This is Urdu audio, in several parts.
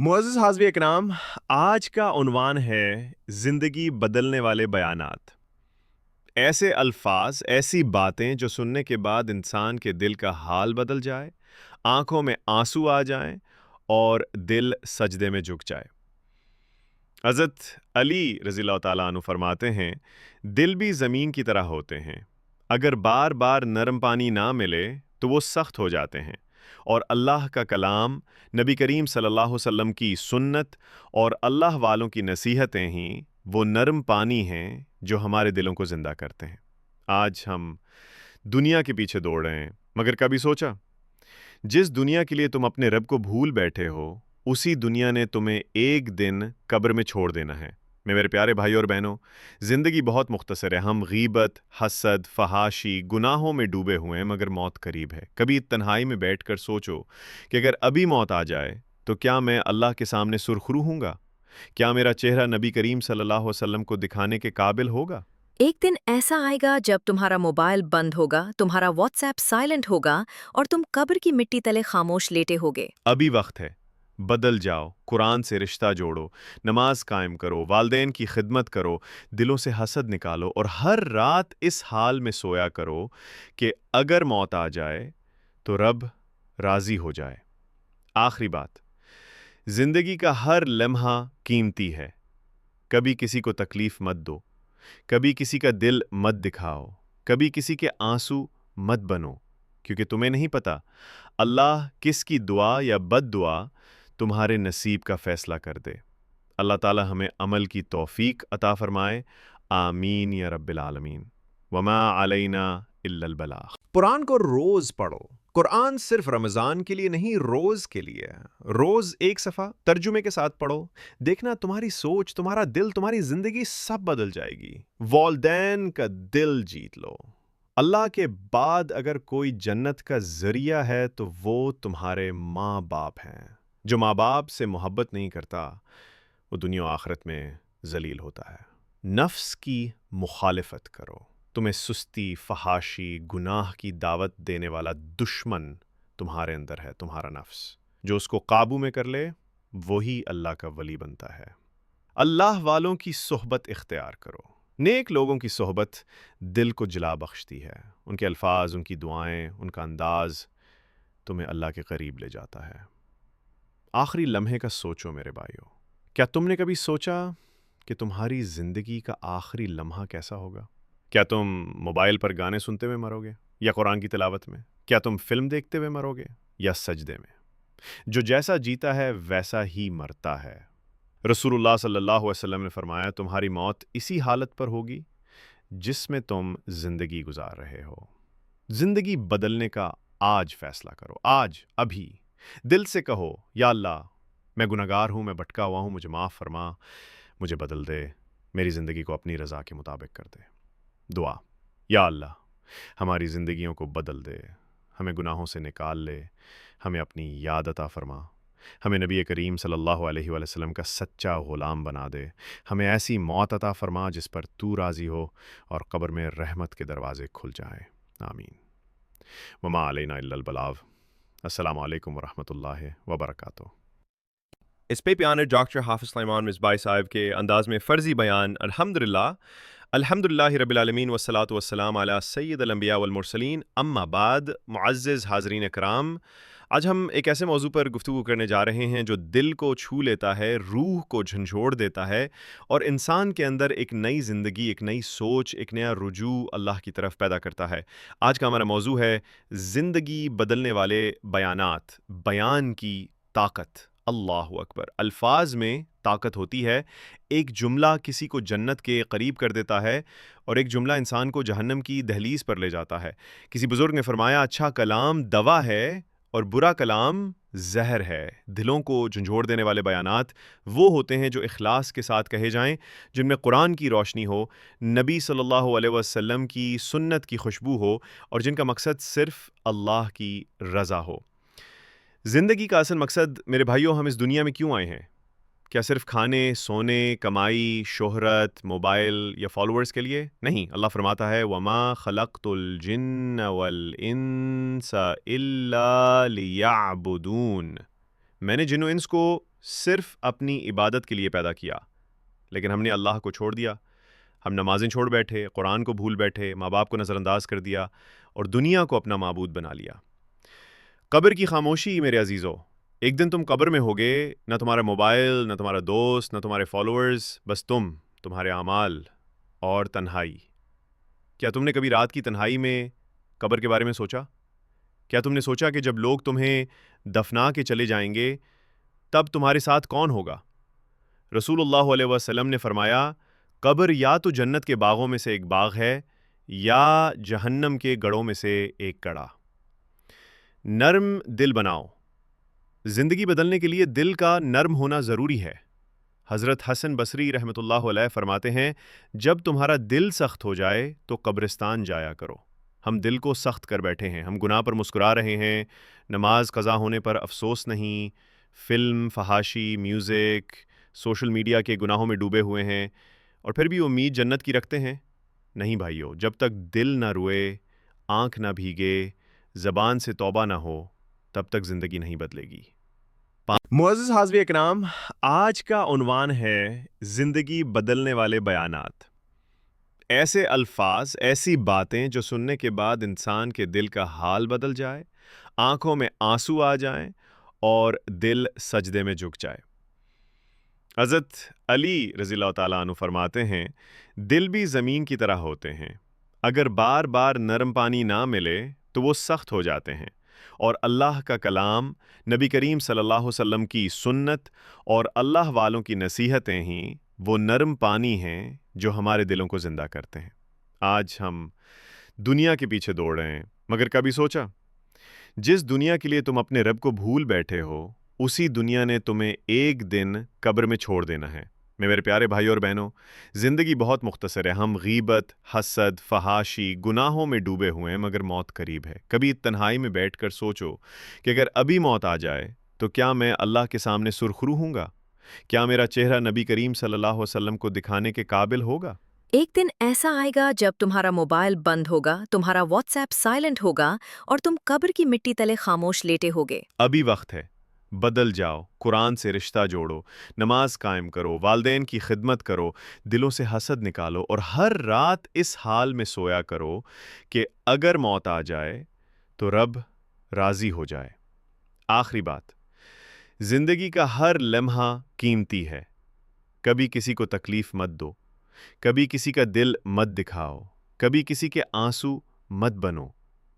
معزز حاضرین اکرام، آج کا عنوان ہے زندگی بدلنے والے بیانات۔ ایسے الفاظ، ایسی باتیں جو سننے کے بعد انسان کے دل کا حال بدل جائے، آنکھوں میں آنسو آ جائیں اور دل سجدے میں جھک جائے۔ حضرت علی رضی اللہ تعالیٰ عنہ فرماتے ہیں، دل بھی زمین کی طرح ہوتے ہیں، اگر بار بار نرم پانی نہ ملے تو وہ سخت ہو جاتے ہیں، اور اللہ کا کلام، نبی کریم صلی اللہ علیہ وسلم کی سنت اور اللہ والوں کی نصیحتیں ہی وہ نرم پانی ہیں جو ہمارے دلوں کو زندہ کرتے ہیں۔ آج ہم دنیا کے پیچھے دوڑ رہے ہیں، مگر کبھی سوچا جس دنیا کے لیے تم اپنے رب کو بھول بیٹھے ہو، اسی دنیا نے تمہیں ایک دن قبر میں چھوڑ دینا ہے۔ میرے پیارے بھائی اور بہنوں، زندگی بہت مختصر ہے۔ ہم غیبت، حسد، فحاشی، گناہوں میں ڈوبے ہوئے ہیں، مگر موت قریب ہے۔ کبھی تنہائی میں بیٹھ کر سوچو کہ اگر ابھی موت آ جائے تو کیا میں اللہ کے سامنے سرخرو ہوں گا؟ کیا میرا چہرہ نبی کریم صلی اللہ علیہ وسلم کو دکھانے کے قابل ہوگا؟ ایک دن ایسا آئے گا جب تمہارا موبائل بند ہوگا، تمہارا واٹس ایپ سائلنٹ ہوگا اور تم قبر کی مٹی تلے خاموش لیٹے ہوگے۔ ابھی وقت ہے، بدل جاؤ، قرآن سے رشتہ جوڑو، نماز قائم کرو، والدین کی خدمت کرو، دلوں سے حسد نکالو اور ہر رات اس حال میں سویا کرو کہ اگر موت آ جائے تو رب راضی ہو جائے۔ آخری بات، زندگی کا ہر لمحہ قیمتی ہے۔ کبھی کسی کو تکلیف مت دو، کبھی کسی کا دل مت دکھاؤ، کبھی کسی کے آنسو مت بنو، کیونکہ تمہیں نہیں پتا اللہ کس کی دعا یا بد دعا تمہارے نصیب کا فیصلہ کر دے۔ اللہ تعالی ہمیں عمل کی توفیق عطا فرمائے، آمین یا رب العالمین۔ وما علینا الا البلاغ۔ قرآن کو روز پڑھو۔ قرآن صرف رمضان کے لیے نہیں، روز کے لیے۔ روز ایک صفحہ ترجمے کے ساتھ پڑھو، دیکھنا تمہاری سوچ، تمہارا دل، تمہاری زندگی سب بدل جائے گی۔ والدین کا دل جیت لو۔ اللہ کے بعد اگر کوئی جنت کا ذریعہ ہے تو وہ تمہارے ماں باپ ہیں۔ جو ماں باپ سے محبت نہیں کرتا وہ دنیا و آخرت میں ذلیل ہوتا ہے۔ نفس کی مخالفت کرو۔ تمہیں سستی، فحاشی، گناہ کی دعوت دینے والا دشمن تمہارے اندر ہے، تمہارا نفس۔ جو اس کو قابو میں کر لے وہی اللہ کا ولی بنتا ہے۔ اللہ والوں کی صحبت اختیار کرو۔ نیک لوگوں کی صحبت دل کو جلا بخشتی ہے۔ ان کے الفاظ، ان کی دعائیں، ان کا انداز تمہیں اللہ کے قریب لے جاتا ہے۔ آخری لمحے کا سوچو میرے بھائیو، کیا تم نے کبھی سوچا کہ تمہاری زندگی کا آخری لمحہ کیسا ہوگا؟ کیا تم موبائل پر گانے سنتے ہوئے مرو گے یا قرآن کی تلاوت میں؟ کیا تم فلم دیکھتے ہوئے مرو گے یا سجدے میں؟ جو جیسا جیتا ہے ویسا ہی مرتا ہے۔ رسول اللہ صلی اللہ علیہ وسلم نے فرمایا، تمہاری موت اسی حالت پر ہوگی جس میں تم زندگی گزار رہے ہو۔ زندگی بدلنے کا آج فیصلہ کرو، آج، ابھی۔ دل سے کہو، یا اللہ، میں گنہگار ہوں، میں بھٹکا ہوا ہوں، مجھے معاف فرما، مجھے بدل دے، میری زندگی کو اپنی رضا کے مطابق کر دے۔ دعا، یا اللہ ہماری زندگیوں کو بدل دے، ہمیں گناہوں سے نکال لے، ہمیں اپنی یاد عطا فرما، ہمیں نبی کریم صلی اللہ علیہ وآلہ وسلم کا سچا غلام بنا دے، ہمیں ایسی موت عطا فرما جس پر تو راضی ہو اور قبر میں رحمت کے دروازے کھل جائیں، آمین۔ وما علینا الا البلاغ۔ السلام علیکم ورحمۃ اللہ وبرکاتہ۔ اس پہ پیانر ڈاکٹر حافظ سلیمان مصباحی صاحب کے انداز میں فرضی بیان، الحمدللہ رب العالمین والصلاة والسلام علی سید الانبیاء والمرسلین، اما بعد۔ معزز حاضرین اکرام، آج ہم ایک ایسے موضوع پر گفتگو کرنے جا رہے ہیں جو دل کو چھو لیتا ہے، روح کو جھنجھوڑ دیتا ہے اور انسان کے اندر ایک نئی زندگی، ایک نئی سوچ، ایک نیا رجوع اللہ کی طرف پیدا کرتا ہے۔ آج کا ہمارا موضوع ہے زندگی بدلنے والے بیانات، بیان کی طاقت۔ اللہ اکبر! الفاظ میں طاقت ہوتی ہے۔ ایک جملہ کسی کو جنت کے قریب کر دیتا ہے اور ایک جملہ انسان کو جہنم کی دہلیز پر لے جاتا ہے۔ کسی بزرگ نے فرمایا، اچھا کلام دوا ہے اور برا کلام زہر ہے۔ دلوں کو جھنجھوڑ دینے والے بیانات وہ ہوتے ہیں جو اخلاص کے ساتھ کہے جائیں، جن میں قرآن کی روشنی ہو، نبی صلی اللہ علیہ وسلم کی سنت کی خوشبو ہو اور جن کا مقصد صرف اللہ کی رضا ہو۔ زندگی کا اصل مقصد میرے بھائیوں، ہم اس دنیا میں کیوں آئے ہیں؟ کیا صرف کھانے، سونے، کمائی، شہرت، موبائل یا فالوورز کے لیے؟ نہیں، اللہ فرماتا ہے وَمَا خَلَقْتُ الْجِنَّ وَالْإِنسَ إِلَّا لِيَعْبُدُونَ۔ میں نے جن و انس کو صرف اپنی عبادت کے لیے پیدا کیا، لیکن ہم نے اللہ کو چھوڑ دیا، ہم نمازیں چھوڑ بیٹھے، قرآن کو بھول بیٹھے، ماں باپ کو نظر انداز کر دیا اور دنیا کو اپنا معبود بنا لیا۔ قبر کی خاموشی میرے عزیزو، ایک دن تم قبر میں ہوگے، نہ تمہارا موبائل، نہ تمہارا دوست، نہ تمہارے فالوورز، بس تمہارے اعمال اور تنہائی۔ کیا تم نے کبھی رات کی تنہائی میں قبر کے بارے میں سوچا؟ کیا تم نے سوچا کہ جب لوگ تمہیں دفنا کے چلے جائیں گے تب تمہارے ساتھ کون ہوگا؟ رسول اللہ علیہ وسلم نے فرمایا، قبر یا تو جنت کے باغوں میں سے ایک باغ ہے یا جہنم کے گڑھوں میں سے ایک گڑھا۔ نرم دل بناؤ۔ زندگی بدلنے کے لیے دل کا نرم ہونا ضروری ہے۔ حضرت حسن بصری رحمۃ اللہ علیہ فرماتے ہیں، جب تمہارا دل سخت ہو جائے تو قبرستان جایا کرو۔ ہم دل کو سخت کر بیٹھے ہیں، ہم گناہ پر مسکرا رہے ہیں، نماز قضا ہونے پر افسوس نہیں، فلم، فحاشی، میوزک، سوشل میڈیا کے گناہوں میں ڈوبے ہوئے ہیں، اور پھر بھی امید جنت کی رکھتے ہیں۔ نہیں بھائیو، جب تک دل نہ روئے، آنکھ نہ بھیگے، زبان سے توبہ نہ ہو، تب تک زندگی نہیں بدلے گی۔ معزز حاضرین اکرام، آج کا عنوان ہے زندگی بدلنے والے بیانات۔ ایسے الفاظ، ایسی باتیں جو سننے کے بعد انسان کے دل کا حال بدل جائے، آنکھوں میں آنسو آ جائیں اور دل سجدے میں جھک جائے۔ حضرت علی رضی اللہ تعالیٰ عنہ فرماتے ہیں، دل بھی زمین کی طرح ہوتے ہیں، اگر بار بار نرم پانی نہ ملے تو وہ سخت ہو جاتے ہیں، اور اللہ کا کلام، نبی کریم صلی اللہ علیہ وسلم کی سنت اور اللہ والوں کی نصیحتیں ہی وہ نرم پانی ہیں جو ہمارے دلوں کو زندہ کرتے ہیں۔ آج ہم دنیا کے پیچھے دوڑ رہے ہیں، مگر کبھی سوچا جس دنیا کے لیے تم اپنے رب کو بھول بیٹھے ہو، اسی دنیا نے تمہیں ایک دن قبر میں چھوڑ دینا ہے۔ میرے پیارے بھائی اور بہنوں، زندگی بہت مختصر ہے، ہم غیبت، حسد، فحاشی، گناہوں میں ڈوبے ہوئے ہیں، مگر موت قریب ہے۔ کبھی تنہائی میں بیٹھ کر سوچو کہ اگر ابھی موت آ جائے تو کیا میں اللہ کے سامنے سرخرو ہوں گا؟ کیا میرا چہرہ نبی کریم صلی اللہ علیہ وسلم کو دکھانے کے قابل ہوگا؟ ایک دن ایسا آئے گا جب تمہارا موبائل بند ہوگا، تمہارا واٹس ایپ سائلنٹ ہوگا اور تم قبر کی مٹی تلے خاموش لیٹے ہوگے۔ ابھی وقت ہے، بدل جاؤ، قرآن سے رشتہ جوڑو، نماز قائم کرو، والدین کی خدمت کرو، دلوں سے حسد نکالو اور ہر رات اس حال میں سویا کرو کہ اگر موت آ جائے تو رب راضی ہو جائے۔ آخری بات، زندگی کا ہر لمحہ قیمتی ہے، کبھی کسی کو تکلیف مت دو، کبھی کسی کا دل مت دکھاؤ، کبھی کسی کے آنسو مت بنو،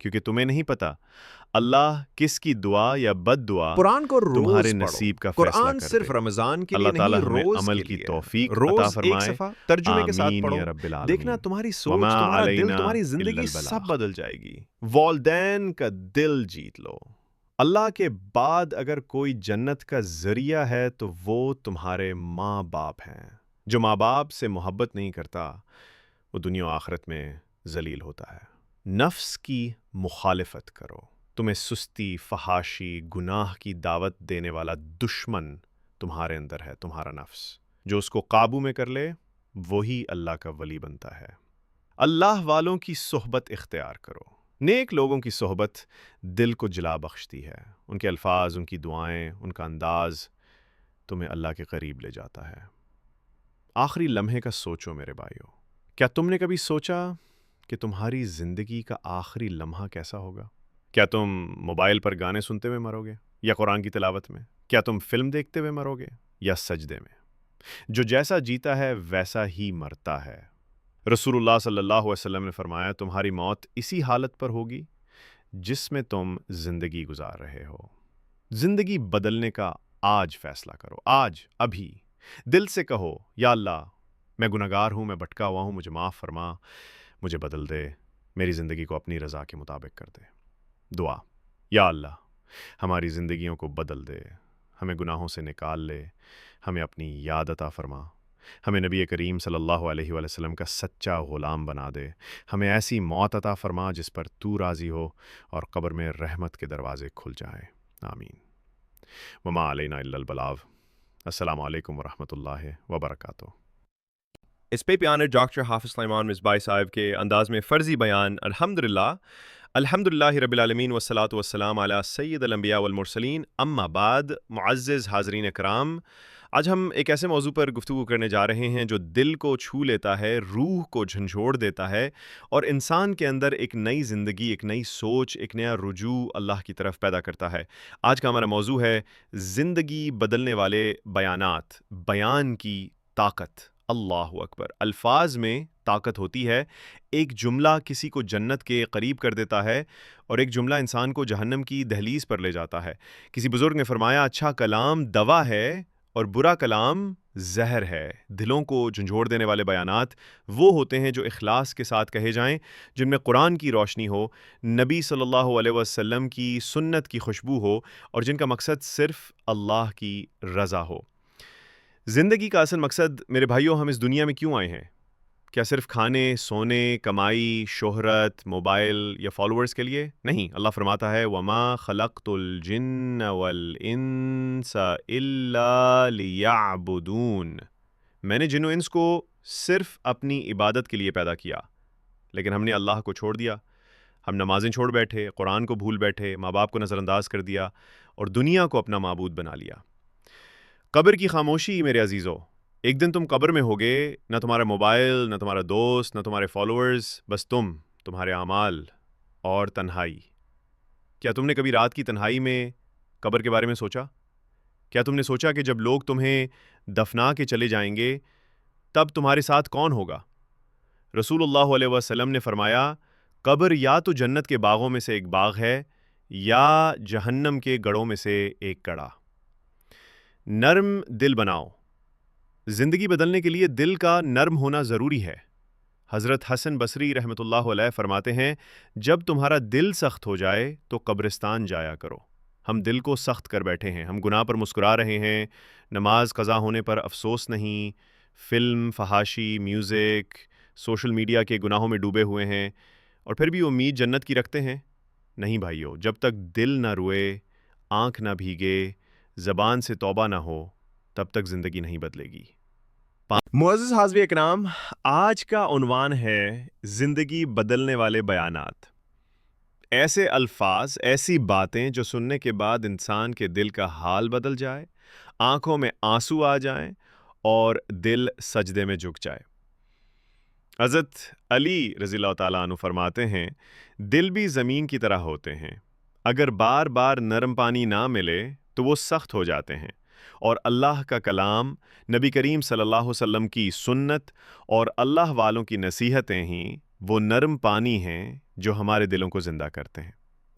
کیونکہ تمہیں نہیں پتا اللہ کس کی دعا یا بد دعا قرآن کو روز تمہارے پڑھو۔ نصیب کا فیصلہ قرآن کر صرف دے۔ رمضان کے لیے اللہ تعالیٰ نہیں، ہمیں روز عمل کے کی لیے۔ توفیق روز عطا ایک فرمائے، صفحہ ترجمے کے ساتھ آمین پڑھو، یا رب العالمین۔ دیکھنا تمہاری سوچ، وما تمہارا دل، علینا تمہاری الا زندگی البلاغ۔ سب بدل جائے گی۔ والدین کا دل جیت لو۔ اللہ کے بعد اگر کوئی جنت کا ذریعہ ہے تو وہ تمہارے ماں باپ ہیں۔ جو ماں باپ سے محبت نہیں کرتا وہ دنیا و آخرت میں ذلیل ہوتا ہے۔ نفس کی مخالفت کرو۔ تمہیں سستی، فحاشی، گناہ کی دعوت دینے والا دشمن تمہارے اندر ہے، تمہارا نفس۔ جو اس کو قابو میں کر لے وہی اللہ کا ولی بنتا ہے۔ اللہ والوں کی صحبت اختیار کرو۔ نیک لوگوں کی صحبت دل کو جلا بخشتی ہے، ان کے الفاظ، ان کی دعائیں، ان کا انداز تمہیں اللہ کے قریب لے جاتا ہے۔ آخری لمحے کا سوچو میرے بھائیو، کیا تم نے کبھی سوچا کہ تمہاری زندگی کا آخری لمحہ کیسا ہوگا؟ کیا تم موبائل پر گانے سنتے ہوئے مرو گے یا قرآن کی تلاوت میں؟ کیا تم فلم دیکھتے ہوئے مرو گے یا سجدے میں؟ جو جیسا جیتا ہے ویسا ہی مرتا ہے۔ رسول اللہ صلی اللہ علیہ وسلم نے فرمایا، تمہاری موت اسی حالت پر ہوگی جس میں تم زندگی گزار رہے ہو۔ زندگی بدلنے کا آج فیصلہ کرو، آج، ابھی۔ دل سے کہو، یا اللہ، میں گنہگار ہوں، میں بھٹکا ہوا ہوں، مجھے معاف فرما، مجھے بدل دے، میری زندگی کو اپنی رضا کے مطابق کر دے۔ دعا، یا اللہ ہماری زندگیوں کو بدل دے، ہمیں گناہوں سے نکال لے، ہمیں اپنی یاد عطا فرما، ہمیں نبی کریم صلی اللہ علیہ وآلہ وسلم کا سچا غلام بنا دے، ہمیں ایسی موت عطا فرما جس پر تو راضی ہو اور قبر میں رحمت کے دروازے کھل جائیں۔ آمین۔ وما علینا الا البلاغ۔ السلام علیکم ورحمۃ اللہ وبرکاتہ۔ اس پہ پیانر ڈاکٹر حافظ سلیمان مصباحی صاحب کے انداز میں فرضی بیان الحمدللہ الحمدللہ رب العالمین والصلاة والسلام علی سید الانبیاء والمرسلین اما بعد معزز حاضرین اکرام، آج ہم ایک ایسے موضوع پر گفتگو کرنے جا رہے ہیں جو دل کو چھو لیتا ہے، روح کو جھنجھوڑ دیتا ہے اور انسان کے اندر ایک نئی زندگی، ایک نئی سوچ، ایک نیا رجوع اللہ کی طرف پیدا کرتا ہے۔ آج کا ہمارا موضوع ہے زندگی بدلنے والے بیانات، بیان کی طاقت۔ اللہ اکبر! الفاظ میں طاقت ہوتی ہے۔ ایک جملہ کسی کو جنت کے قریب کر دیتا ہے اور ایک جملہ انسان کو جہنم کی دہلیز پر لے جاتا ہے۔ کسی بزرگ نے فرمایا، اچھا کلام دوا ہے اور برا کلام زہر ہے۔ دلوں کو جھنجھوڑ دینے والے بیانات وہ ہوتے ہیں جو اخلاص کے ساتھ کہے جائیں، جن میں قرآن کی روشنی ہو، نبی صلی اللہ علیہ وسلم کی سنت کی خوشبو ہو اور جن کا مقصد صرف اللہ کی رضا ہو۔ زندگی کا اصل مقصد میرے بھائیوں، ہم اس دنیا میں کیوں آئے ہیں؟ کیا صرف کھانے، سونے، کمائی، شہرت، موبائل یا فالوورز کے لیے؟ نہیں، اللہ فرماتا ہے وَمَا خَلَقْتُ الْجِنَّ وَالْإِنسَ إِلَّا لِيَعْبُدُونَ۔ میں نے جن و انس کو صرف اپنی عبادت کے لیے پیدا کیا، لیکن ہم نے اللہ کو چھوڑ دیا۔ ہم نمازیں چھوڑ بیٹھے، قرآن کو بھول بیٹھے، ماں باپ کو نظر انداز کر دیا اور دنیا کو اپنا معبود بنا لیا۔ قبر کی خاموشی میرے عزیزو، ایک دن تم قبر میں ہوگے، نہ تمہارا موبائل، نہ تمہارا دوست، نہ تمہارے فالوورز، بس تمہارے اعمال اور تنہائی۔ کیا تم نے کبھی رات کی تنہائی میں قبر کے بارے میں سوچا؟ کیا تم نے سوچا کہ جب لوگ تمہیں دفنا کے چلے جائیں گے تب تمہارے ساتھ کون ہوگا؟ رسول اللہ علیہ وسلم نے فرمایا، قبر یا تو جنت کے باغوں میں سے ایک باغ ہے یا جہنم کے گڑھوں میں سے ایک گڑھا۔ نرم دل بناؤ۔ زندگی بدلنے کے لیے دل کا نرم ہونا ضروری ہے۔ حضرت حسن بصری رحمۃ اللہ علیہ فرماتے ہیں، جب تمہارا دل سخت ہو جائے تو قبرستان جایا کرو۔ ہم دل کو سخت کر بیٹھے ہیں، ہم گناہ پر مسکرا رہے ہیں، نماز قضا ہونے پر افسوس نہیں، فلم، فحاشی، میوزک، سوشل میڈیا کے گناہوں میں ڈوبے ہوئے ہیں اور پھر بھی امید جنت کی رکھتے ہیں۔ نہیں بھائیو، جب تک دل نہ روئے، آنکھ نہ بھیگے، زبان سے توبہ نہ ہو، تب تک زندگی نہیں بدلے گی۔ معزز حاضرین اکرام، آج کا عنوان ہے زندگی بدلنے والے بیانات۔ ایسے الفاظ، ایسی باتیں جو سننے کے بعد انسان کے دل کا حال بدل جائے، آنکھوں میں آنسو آ جائیں اور دل سجدے میں جھک جائے۔ حضرت علی رضی اللہ تعالیٰ عنہ فرماتے ہیں، دل بھی زمین کی طرح ہوتے ہیں، اگر بار بار نرم پانی نہ ملے تو وہ سخت ہو جاتے ہیں، اور اللہ کا کلام، نبی کریم صلی اللہ علیہ وسلم کی سنت اور اللہ والوں کی نصیحتیں ہی وہ نرم پانی ہیں جو ہمارے دلوں کو زندہ کرتے ہیں۔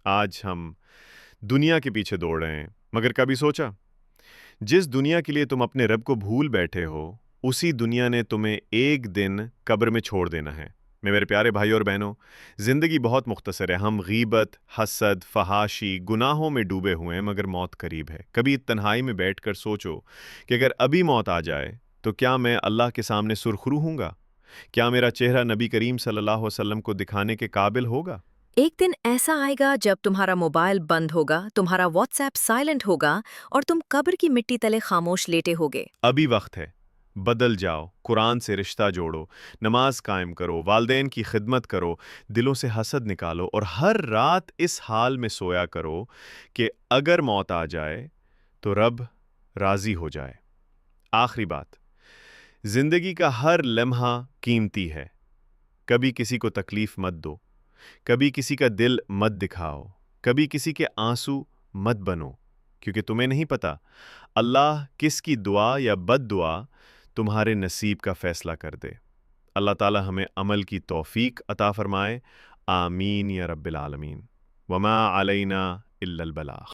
آج ہم دنیا کے پیچھے دوڑ رہے ہیں، مگر کبھی سوچا جس دنیا کے لیے تم اپنے رب کو بھول بیٹھے ہو، اسی دنیا نے تمہیں ایک دن قبر میں چھوڑ دینا ہے۔ میرے پیارے بھائی اور بہنوں، زندگی بہت مختصر ہے۔ ہم غیبت، حسد، فحاشی، گناہوں میں ڈوبے ہوئے ہیں، مگر موت قریب ہے۔ کبھی تنہائی میں بیٹھ کر سوچو کہ اگر ابھی موت آ جائے تو کیا میں اللہ کے سامنے سرخرو ہوں گا؟ کیا میرا چہرہ نبی کریم صلی اللہ علیہ وسلم کو دکھانے کے قابل ہوگا؟ ایک دن ایسا آئے گا جب تمہارا موبائل بند ہوگا، تمہارا واٹس ایپ سائلنٹ ہوگا اور تم قبر کی مٹی تلے خاموش لیٹے ہوگے۔ ابھی وقت ہے، بدل جاؤ، قرآن سے رشتہ جوڑو، نماز قائم کرو، والدین کی خدمت کرو، دلوں سے حسد نکالو اور ہر رات اس حال میں سویا کرو کہ اگر موت آ جائے تو رب راضی ہو جائے۔ آخری بات، زندگی کا ہر لمحہ قیمتی ہے۔ کبھی کسی کو تکلیف مت دو، کبھی کسی کا دل مت دکھاؤ، کبھی کسی کے آنسو مت بنو، کیونکہ تمہیں نہیں پتا اللہ کس کی دعا یا بد دعا تمہارے نصیب کا فیصلہ کر دے۔ اللہ تعالی ہمیں عمل کی توفیق عطا فرمائے، آمین یا رب العالمین۔ وما علینا الا البلاغ۔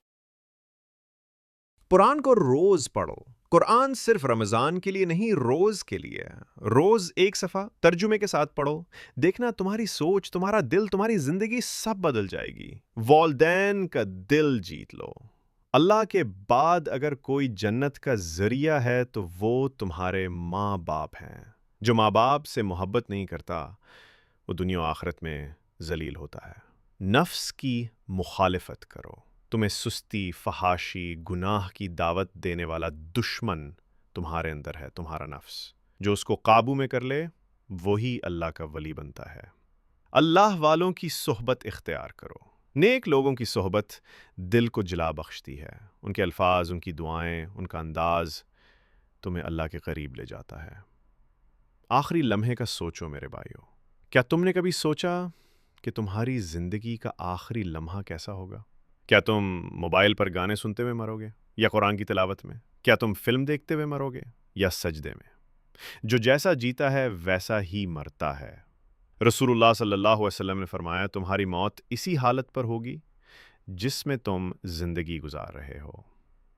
قرآن کو روز پڑھو۔ قرآن صرف رمضان کے لیے نہیں، روز کے لیے۔ روز ایک صفحہ ترجمے کے ساتھ پڑھو، دیکھنا تمہاری سوچ، تمہارا دل، تمہاری زندگی سب بدل جائے گی۔ والدین کا دل جیت لو۔ اللہ کے بعد اگر کوئی جنت کا ذریعہ ہے تو وہ تمہارے ماں باپ ہیں۔ جو ماں باپ سے محبت نہیں کرتا وہ دنیا و آخرت میں ذلیل ہوتا ہے۔ نفس کی مخالفت کرو۔ تمہیں سستی، فحاشی، گناہ کی دعوت دینے والا دشمن تمہارے اندر ہے، تمہارا نفس۔ جو اس کو قابو میں کر لے وہی اللہ کا ولی بنتا ہے۔ اللہ والوں کی صحبت اختیار کرو۔ نیک لوگوں کی صحبت دل کو جلا بخشتی ہے۔ ان کے الفاظ، ان کی دعائیں، ان کا انداز تمہیں اللہ کے قریب لے جاتا ہے۔ آخری لمحے کا سوچو میرے بھائیو، کیا تم نے کبھی سوچا کہ تمہاری زندگی کا آخری لمحہ کیسا ہوگا؟ کیا تم موبائل پر گانے سنتے ہوئے مرو گے یا قرآن کی تلاوت میں؟ کیا تم فلم دیکھتے ہوئے مرو گے یا سجدے میں؟ جو جیسا جیتا ہے ویسا ہی مرتا ہے۔ رسول اللہ صلی اللہ علیہ وسلم نے فرمایا تمہاری موت اسی حالت پر ہوگی جس میں تم زندگی گزار رہے ہو۔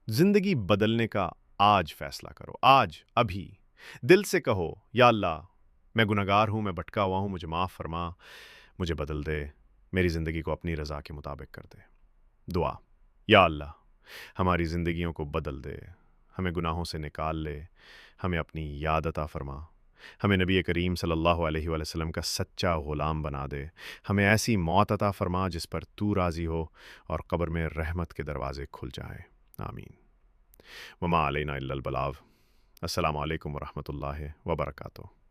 زندگی بدلنے کا آج فیصلہ کرو، آج، ابھی۔ دل سے کہو یا اللہ میں گنہگار ہوں، میں بھٹکا ہوا ہوں، مجھے معاف فرما، مجھے بدل دے، میری زندگی کو اپنی رضا کے مطابق کر دے۔ دعا، یا اللہ ہماری زندگیوں کو بدل دے، ہمیں گناہوں سے نکال لے، ہمیں اپنی یاد عطا فرما، ہمیں نبی کریم صلی اللہ علیہ وآلہ وسلم کا سچا غلام بنا دے، ہمیں ایسی موت عطا فرما جس پر تو راضی ہو اور قبر میں رحمت کے دروازے کھل جائیں۔ آمین۔ وما علینا الا البلاغ۔ السلام علیکم ورحمۃ اللہ وبرکاتہ۔